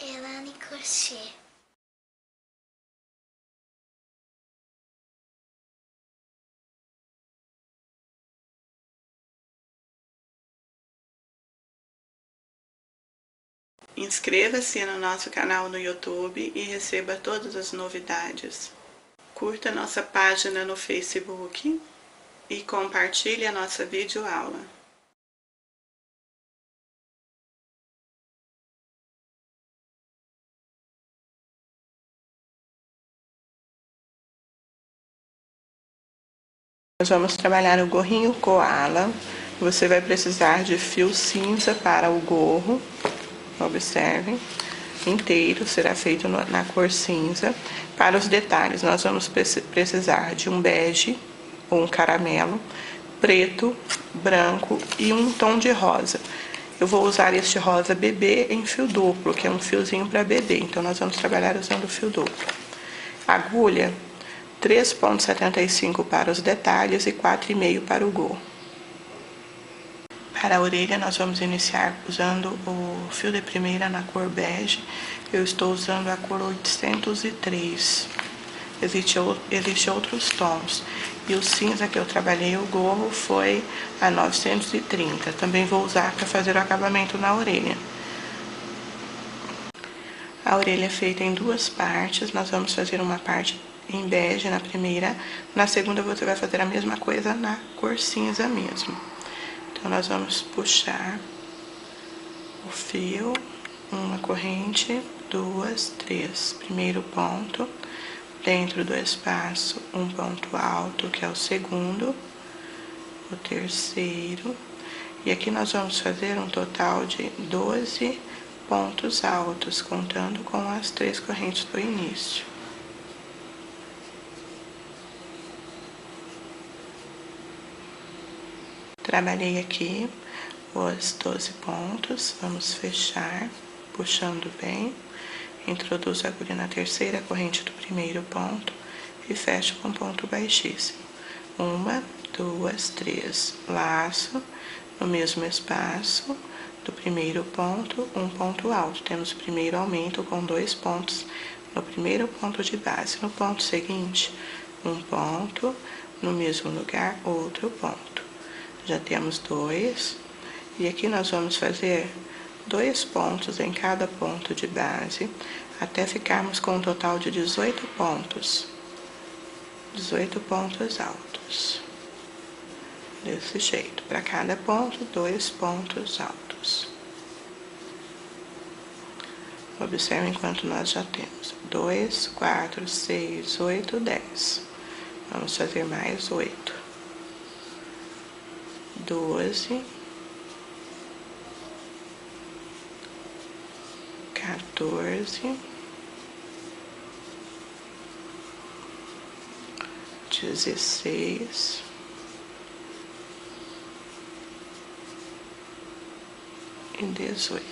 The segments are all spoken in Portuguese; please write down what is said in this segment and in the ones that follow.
Elane Crochê. Inscreva-se no nosso canal no YouTube e receba todas as novidades. Curta nossa página no Facebook e compartilhe a nossa videoaula. Nós vamos trabalhar o gorrinho koala. Você vai precisar de fio cinza para o gorro. Observem, inteiro, será feito na cor cinza. Para os detalhes, nós vamos precisar de um bege ou um caramelo, preto, branco e um tom de rosa. Eu vou usar este rosa bebê em fio duplo, que é um fiozinho para bebê, então nós vamos trabalhar usando o fio duplo. Agulha 3,75 para os detalhes e 4,5 para o gorro. Para a orelha, nós vamos iniciar usando o fio de primeira na cor bege. Eu estou usando a cor 803. Existem outros tons. E o cinza que eu trabalhei o gorro foi a 930. Também vou usar para fazer o acabamento na orelha. A orelha é feita em duas partes. Nós vamos fazer uma parte em bege na primeira. Na segunda, você vai fazer a mesma coisa na cor cinza mesmo. Então, nós vamos puxar o fio, uma corrente, duas, três. Primeiro ponto, dentro do espaço, um ponto alto, que é o segundo, o terceiro. E aqui nós vamos fazer um total de 12 pontos altos, contando com as 3 correntes do início. Trabalhei aqui os 12 pontos, vamos fechar, puxando bem, introduzo a agulha na terceira corrente do primeiro ponto e fecho com ponto baixíssimo. 1, 2, 3, laço, no mesmo espaço do primeiro ponto, um ponto alto. Temos o primeiro aumento com 2 pontos no primeiro ponto de base. No ponto seguinte, um ponto, no mesmo lugar, outro ponto. Já temos 2, e aqui nós vamos fazer 2 pontos em cada ponto de base, até ficarmos com um total de 18 pontos. 18 pontos altos. Desse jeito, para cada ponto, 2 pontos altos. Observe enquanto nós já temos 2, 4, 6, 8, 10. Vamos fazer mais 8. 12, 14, 16, 18.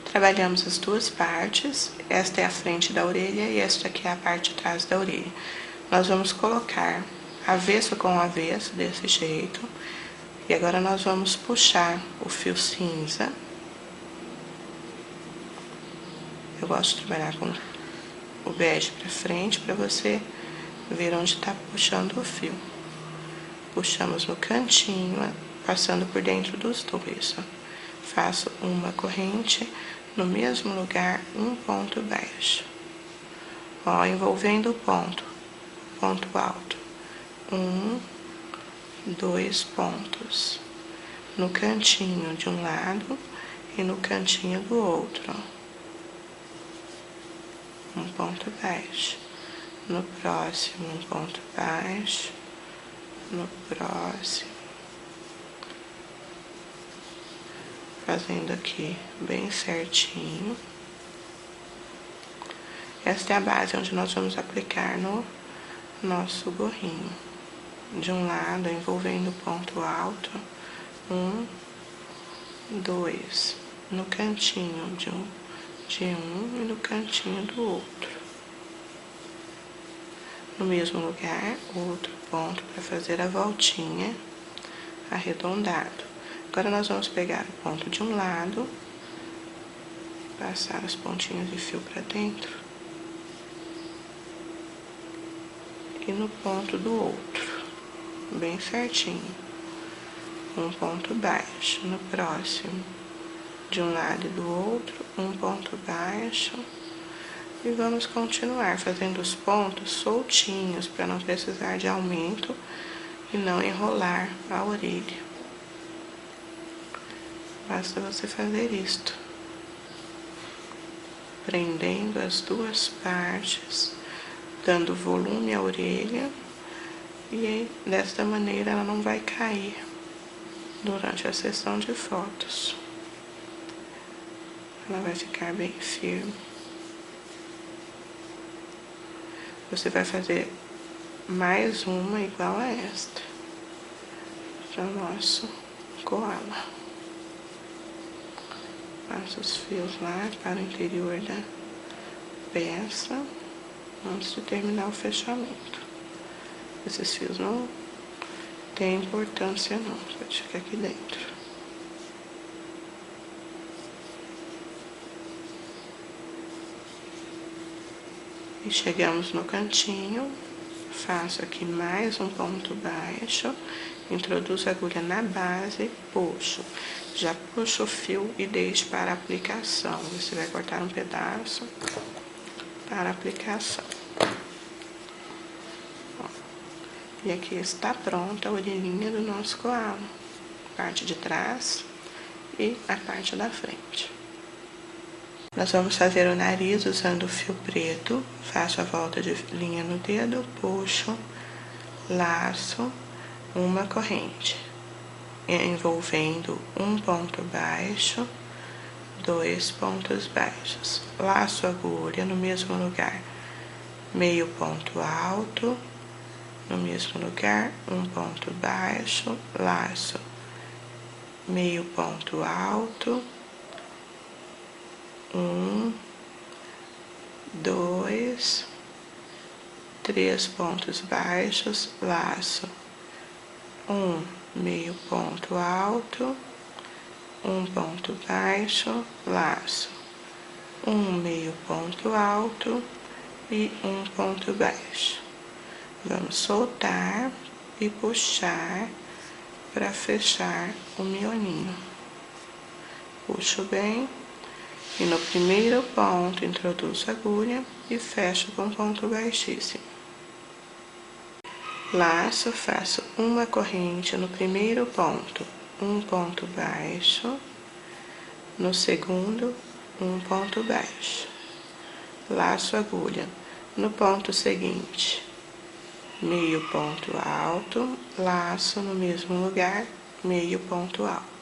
Trabalhamos as duas partes. Esta é a frente da orelha e esta aqui é a parte de trás da orelha. Nós vamos colocar avesso com avesso, desse jeito. E agora nós vamos puxar o fio cinza. Eu gosto de trabalhar com o bege para frente, para você ver onde está puxando o fio. Puxamos no cantinho, passando por dentro dos dois. Ó. Faço uma corrente, no mesmo lugar, um ponto baixo. Ó, envolvendo o ponto alto. 1, 2 pontos. No cantinho de um lado e no cantinho do outro. Ó. Um ponto baixo. No próximo, um ponto baixo. No próximo. Fazendo aqui bem certinho. Esta é a base onde nós vamos aplicar no nosso gorrinho. De um lado, envolvendo o ponto alto. 1, 2. No cantinho de um e no cantinho do outro. No mesmo lugar, outro ponto para fazer a voltinha, arredondado. Agora, nós vamos pegar o ponto de um lado, passar as pontinhas de fio pra dentro e no ponto do outro, bem certinho. Um ponto baixo, no próximo, de um lado e do outro, um ponto baixo. E vamos continuar fazendo os pontos soltinhos, para não precisar de aumento e não enrolar a orelha. Basta você fazer isto, prendendo as duas partes, dando volume à orelha, e desta maneira ela não vai cair durante a sessão de fotos. Ela vai ficar bem firme. Você vai fazer mais uma igual a esta, para o nosso koala. Passa os fios lá para o interior da peça, antes de terminar o fechamento. Esses fios não têm importância não, pode ficar aqui dentro. E chegamos no cantinho, faço aqui mais um ponto baixo, introduzo a agulha na base, puxo. Já puxo o fio e deixo para a aplicação. Você vai cortar um pedaço para a aplicação. Ó, e aqui está pronta a orelhinha do nosso koala. Parte de trás e a parte da frente. Nós vamos fazer o nariz usando o fio preto. Faço a volta de linha no dedo, puxo, laço, uma corrente, envolvendo um ponto baixo, 2 pontos baixos. Laço a agulha no mesmo lugar, meio ponto alto, no mesmo lugar, um ponto baixo, laço, meio ponto alto, 1, 2, 3 pontos baixos, laço, 1 meio ponto alto, 1 ponto baixo, laço, 1 meio ponto alto e 1 ponto baixo. Vamos soltar e puxar para fechar o miolinho. Puxo bem. E no primeiro ponto, introduzo a agulha e fecho com ponto baixíssimo. Laço, faço uma corrente no primeiro ponto, um ponto baixo. No segundo, um ponto baixo. Laço a agulha. No ponto seguinte, meio ponto alto, laço no mesmo lugar, meio ponto alto.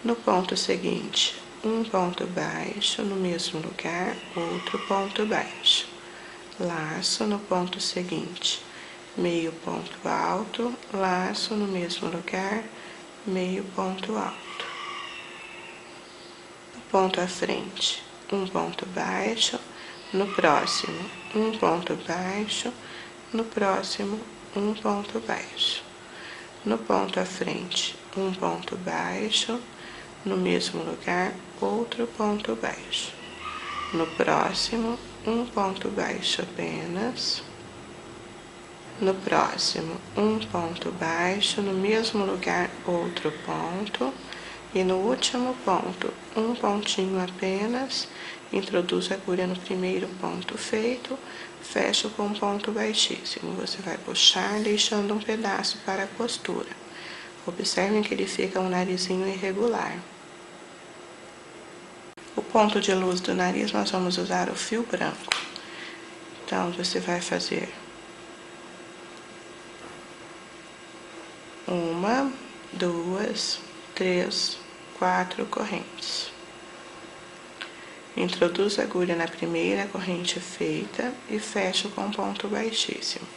No ponto seguinte, um ponto baixo, no mesmo lugar, outro ponto baixo. Laço no ponto seguinte, meio ponto alto, laço no mesmo lugar, meio ponto alto. No ponto à frente, um ponto baixo, no próximo, um ponto baixo, no próximo, um ponto baixo. No ponto à frente, um ponto baixo, no mesmo lugar, outro ponto baixo. No próximo, um ponto baixo apenas. No próximo, um ponto baixo, no mesmo lugar, outro ponto. E no último ponto, um pontinho apenas. Introduzo a agulha no primeiro ponto feito, fecho com um ponto baixíssimo. Você vai puxar, deixando um pedaço para a costura. Observem que ele fica um narizinho irregular. O ponto de luz do nariz, nós vamos usar o fio branco. Então, você vai fazer 1, 2, 3, 4 correntes. Introduzo a agulha na primeira corrente feita e fecho com ponto baixíssimo.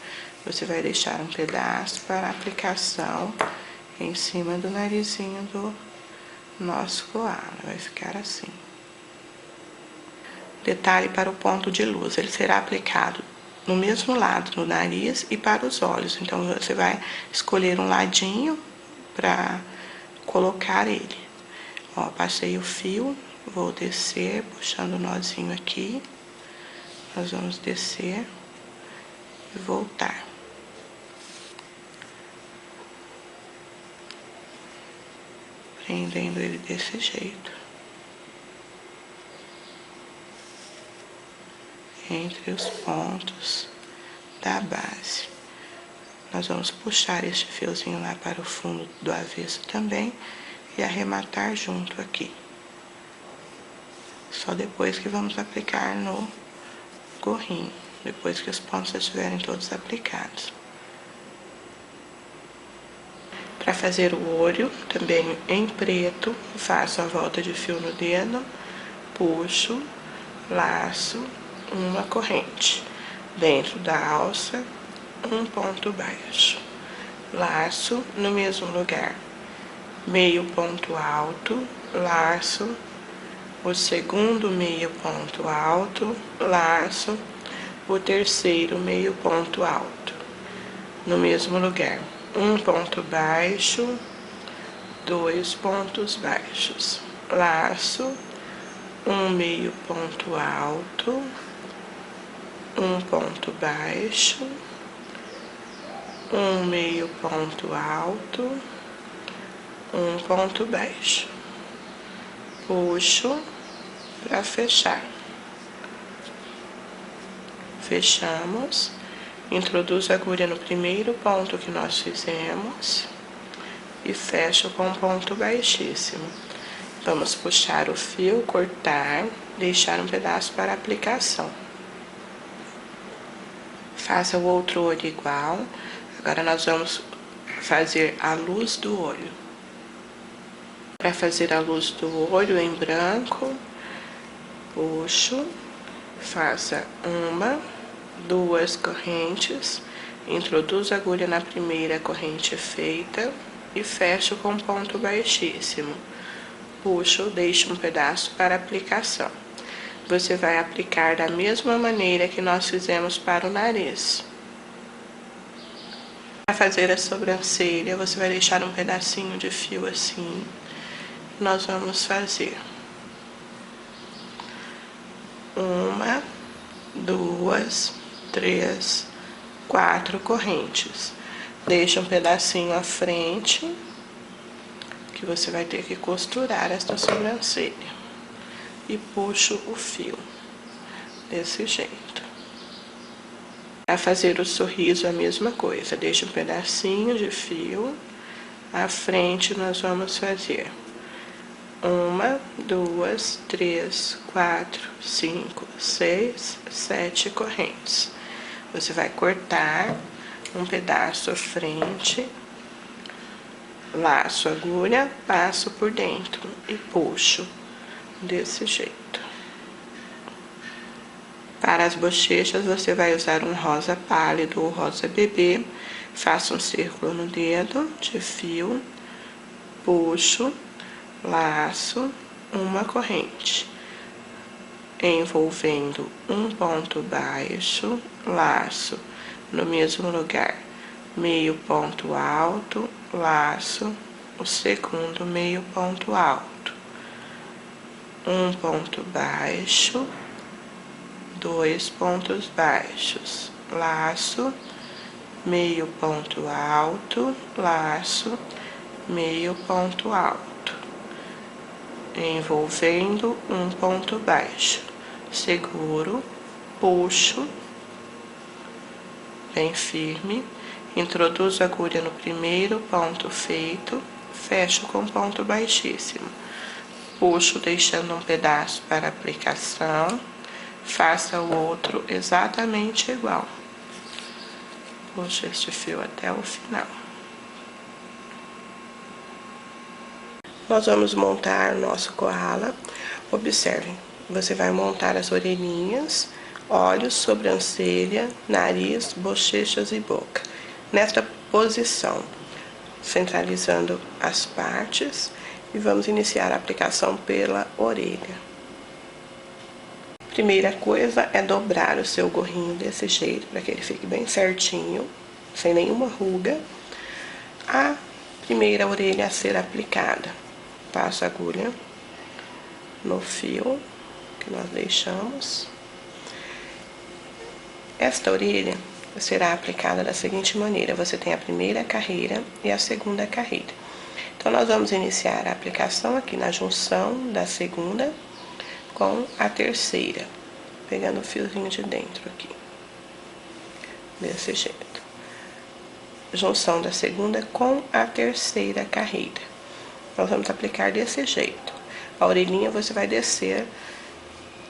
Você vai deixar um pedaço para a aplicação em cima do narizinho do nosso koala. Vai ficar assim. Detalhe para o ponto de luz, ele será aplicado no mesmo lado, no nariz e para os olhos. Então, você vai escolher um ladinho para colocar ele. Ó, passei o fio, vou descer, puxando o nozinho aqui. Nós vamos descer e voltar. Prendendo ele desse jeito. Entre os pontos da base. Nós vamos puxar este fiozinho lá para o fundo do avesso também e arrematar junto aqui. Só depois que vamos aplicar no gorrinho, depois que os pontos estiverem todos aplicados. Para fazer o olho, também em preto, faço a volta de fio no dedo, puxo, laço, uma corrente. Dentro da alça, um ponto baixo. Laço no mesmo lugar. Meio ponto alto, laço. O segundo meio ponto alto, laço. O terceiro meio ponto alto. No mesmo lugar. Um ponto baixo, dois pontos baixos. Laço. Um meio ponto alto. Um ponto baixo, um meio ponto alto, um ponto baixo. Puxo para fechar. Fechamos. Introduzo a agulha no primeiro ponto que nós fizemos e fecho com um ponto baixíssimo. Vamos puxar o fio, cortar, deixar um pedaço para aplicação. Faça o outro olho igual. Agora, nós vamos fazer a luz do olho. Para fazer a luz do olho em branco, puxo, faça uma, duas correntes, introduzo a agulha na primeira corrente feita e fecho com ponto baixíssimo. Puxo, deixo um pedaço para aplicação. Você vai aplicar da mesma maneira que nós fizemos para o nariz. Para fazer a sobrancelha, você vai deixar um pedacinho de fio assim. Nós vamos fazer uma, duas, três, quatro correntes. Deixa um pedacinho à frente, que você vai ter que costurar esta sobrancelha. E puxo o fio, desse jeito. Para fazer o sorriso, a mesma coisa. Deixa um pedacinho de fio. À frente, nós vamos fazer uma, duas, três, quatro, cinco, seis, sete correntes. Você vai cortar um pedaço à frente, laço a agulha, passo por dentro e puxo. Desse jeito. Para as bochechas, você vai usar um rosa pálido ou rosa bebê. Faça um círculo no dedo de fio, puxo, laço, uma corrente, envolvendo um ponto baixo, laço no mesmo lugar, meio ponto alto, laço, o segundo meio ponto alto. Um ponto baixo, dois pontos baixos, laço, meio ponto alto, laço, meio ponto alto, envolvendo um ponto baixo, seguro, puxo, bem firme, introduzo a agulha no primeiro ponto feito, fecho com ponto baixíssimo. Puxo deixando um pedaço para aplicação, faça o outro exatamente igual. Puxo este fio até o final. Nós vamos montar o nosso koala. Observem, você vai montar as orelhinhas, olhos, sobrancelha, nariz, bochechas e boca. Nesta posição, centralizando as partes. E vamos iniciar a aplicação pela orelha. Primeira coisa é dobrar o seu gorrinho desse jeito, para que ele fique bem certinho, sem nenhuma ruga. A primeira orelha a ser aplicada. Passo a agulha no fio que nós deixamos. Esta orelha será aplicada da seguinte maneira: você tem a primeira carreira e a segunda carreira. Então, nós vamos iniciar a aplicação aqui na junção da segunda com a terceira, pegando o fiozinho de dentro aqui, desse jeito. Junção da segunda com a terceira carreira. Nós vamos aplicar desse jeito. A orelhinha você vai descer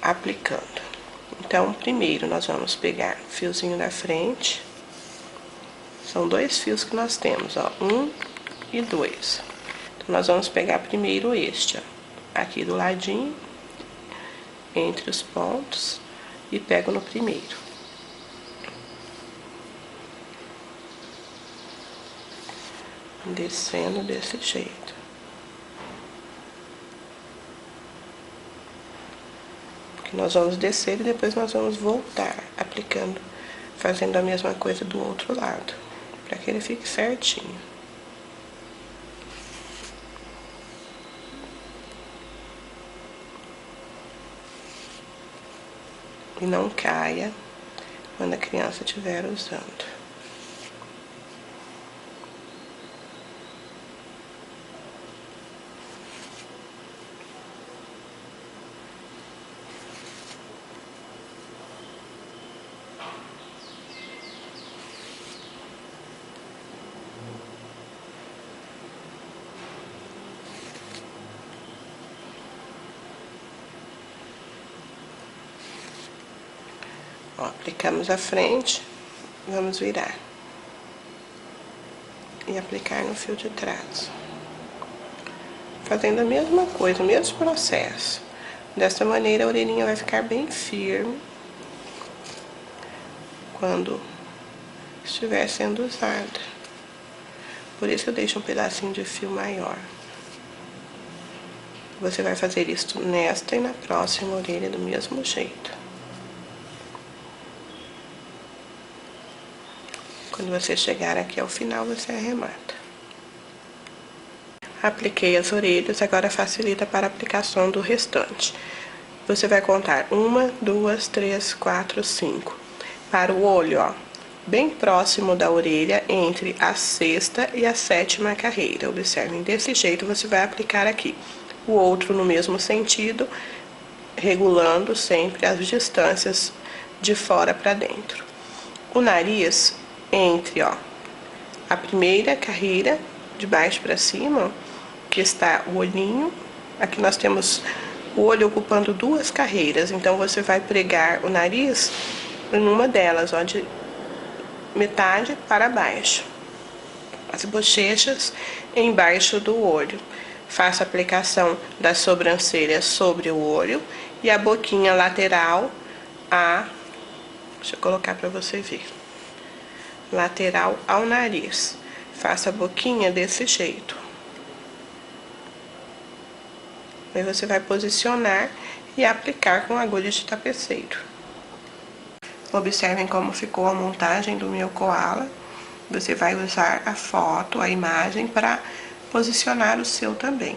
aplicando. Então, primeiro nós vamos pegar o fiozinho da frente. São 2 fios que nós temos, ó, 1 e 2. Então, nós vamos pegar primeiro este, ó, aqui do ladinho, entre os pontos, e pego no primeiro. Descendo desse jeito. Nós vamos descer e depois nós vamos voltar aplicando, fazendo a mesma coisa do outro lado, para que ele fique certinho. E não caia quando a criança estiver usando. Ó, aplicamos a frente, vamos virar. E aplicar no fio de trás. Fazendo a mesma coisa, o mesmo processo. Dessa maneira a orelhinha vai ficar bem firme quando estiver sendo usada. Por isso eu deixo um pedacinho de fio maior. Você vai fazer isso nesta e na próxima orelha do mesmo jeito. Quando você chegar aqui ao final, você arremata. Apliquei as orelhas, agora facilita para a aplicação do restante. Você vai contar 1, 2, 3, 4, 5. Para o olho, ó, bem próximo da orelha, entre a 6ª e a 7ª carreira. Observem, desse jeito você vai aplicar aqui. O outro no mesmo sentido, regulando sempre as distâncias de fora para dentro. O nariz, entre, ó, a primeira carreira, de baixo para cima, que está o olhinho. Aqui nós temos o olho ocupando 2 carreiras, então você vai pregar o nariz em uma delas, ó, de metade para baixo. As bochechas embaixo do olho. Faço a aplicação das sobrancelhas sobre o olho e a boquinha lateral deixa eu colocar para você ver. Lateral ao nariz. Faça a boquinha desse jeito. Aí você vai posicionar e aplicar com agulha de tapeceiro. Observem como ficou a montagem do meu koala. Você vai usar a foto, a imagem, para posicionar o seu também.